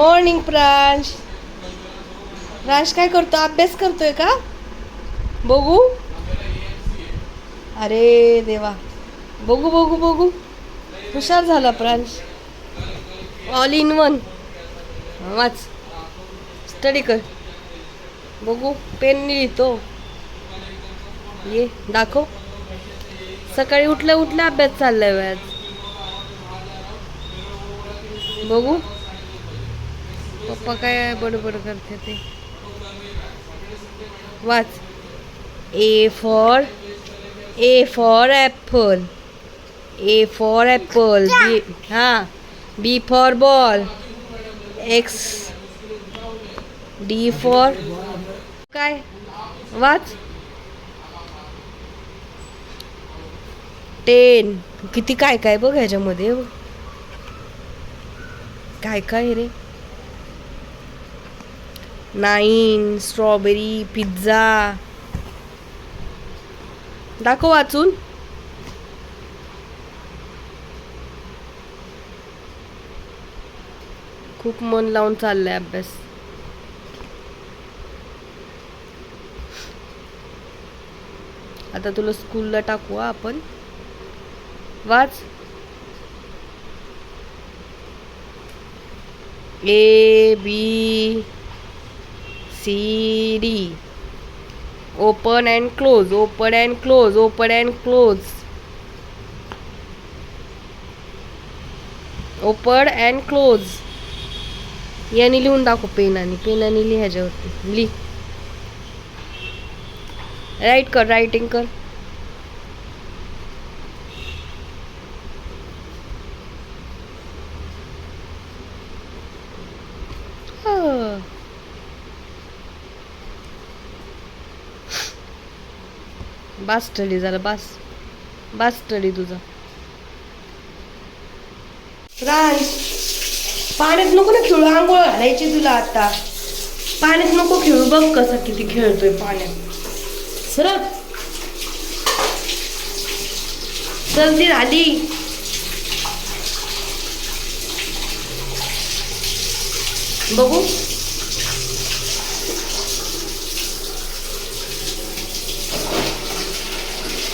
Morning प्रांश. प्रांश काय करतो? अभ्यास करतोय का? बघू. अरे देवा, बघू बघू बघू. हुशार झाला प्रांश. All in one. वाच, स्टडी कर. बघू, पेन लिहितो. ये दाखव. सकाळी उठल्या उठल्या अभ्यास चाललाय व्याज. बघू पप्पा काय बडबड करते ते. वाच. A for apple. A for apple. B for ball. X. D for काय. वाच. 10. किती काय काय बघ ह्याच्यामध्ये. काय काय रे. 9. स्ट्रॉबेरी. पिझ्झा. दाखव वाचून. खूप मन लावून चाललंय अभ्यास. आता तुला स्कूलला टाकू आपण. वाच. A B C D. Open and close. Open and close. Open and close. Open and close. याने लिहून दाखव. पेनाने लिह. ह्याच्यावरती लिह. राईट कर. रायटिंग कर. बास स्टडी झाला. बास स्टडी तुझा. प्रांश, पाण्यात नको ना खेळू. आंघोळ घालायची तुला आता. पाण्यात नको खेळू. बघ कसा किती खेळतोय पाण्यात. सरक. सर्दी झाली. बघू.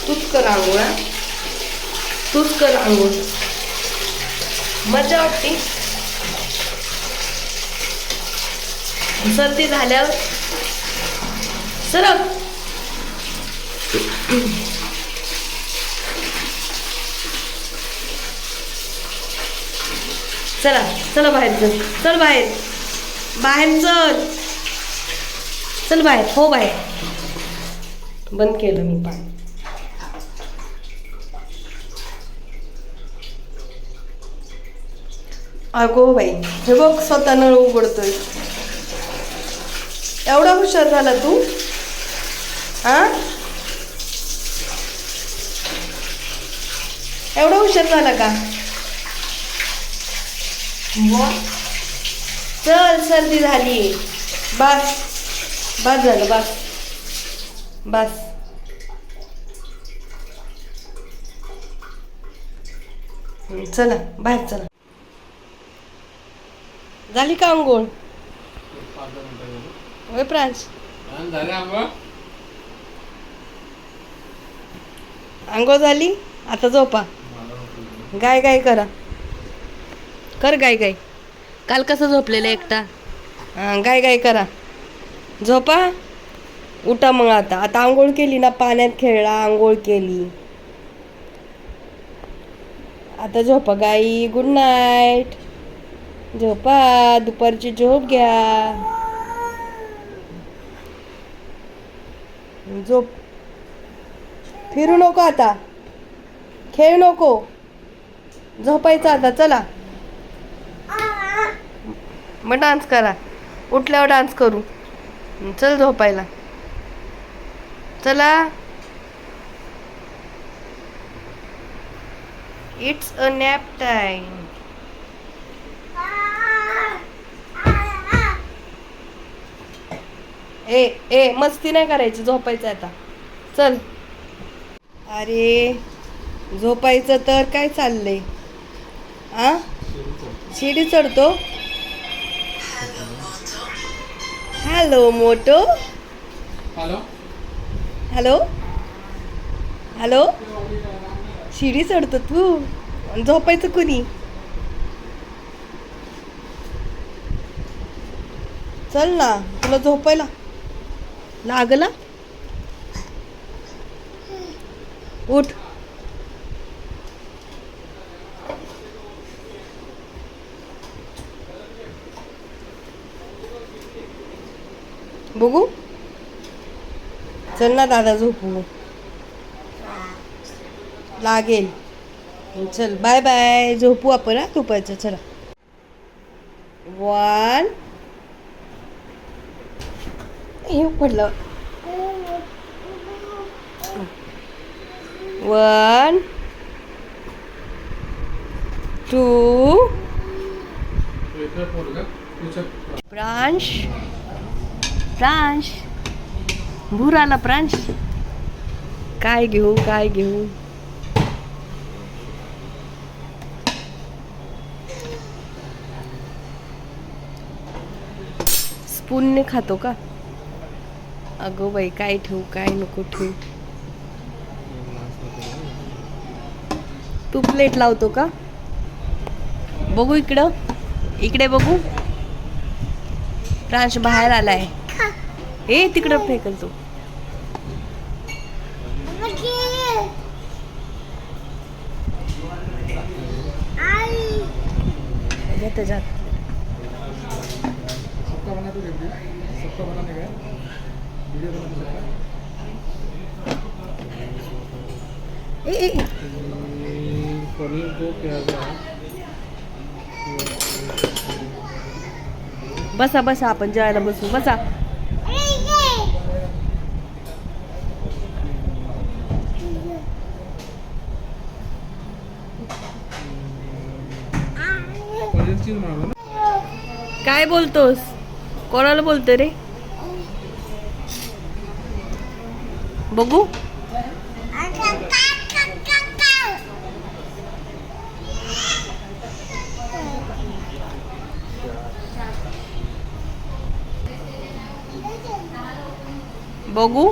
तूच कर आंघोळ. तूच कर आंघोळ. मजा वाटते. सर्दी झाल्यावर सरक. चला चला बाहेर चल. चल बाहेर. बाहेर चल. चल बाहेर. हो बाहेर. बंद केलं मी पाणी. अगो बाई, हे बघ स्वतः नळ उघडतोय. एवढा हुशार झाला तू. एवढा हुशार झाला का? चल, सर्दी झाली. बस झालं. बस. चला बाहेर चला. झाली का अंघोळ? होय प्रांश. अंघोळ झाली. आता झोपा. गाय करा. कर गाय. काल कसं झोपलेलं एकटा. गाय करा. झोपा. उठा मग. आता आंघोळ केली ना. पाण्यात खेळला. आंघोळ केली. आता झोपा गाई. Good night. झोपा. दुपारची झोप घ्या. झोप. फिरू नको आता. खेळ नको. झोपायचं आता. चला मग डान्स करा. उठल्यावर डान्स करू. चल झोपायला. चला. It's a nap time. ए मस्ती नाही करायची. झोपायचं आता. चल. अरे झोपायचं तर काय चाललंय. शिडी चढतो. Hello moto. Hello. Hello hello. शिडी चढतो तू. आणि झोपायचं कुणी. चल ना तुला झोपायला लागला. उठ. बघू. चल ना दादा झोपू लागेल. चल बाय बाय. झोपू आपण. झोपायचं चला. 1 हे पडलं. 1 2 प्रांश. प्रांश. भूर आला प्रांश. काय घेऊ काय घेऊ. स्पूनने खातो का. अगो बाई काय ठेवू काय नको ठेवू. तू प्लेट लावतो का. बघू इकडं. इकडे बघू. प्रांश बाहेर आलाय. ए तिकडं फेकल तू. त्याच्यात बसा बसा आपण जेवायला बसू. बसा. काय बोलतोस. कोणाला बोलतो रे. बघू. बघू.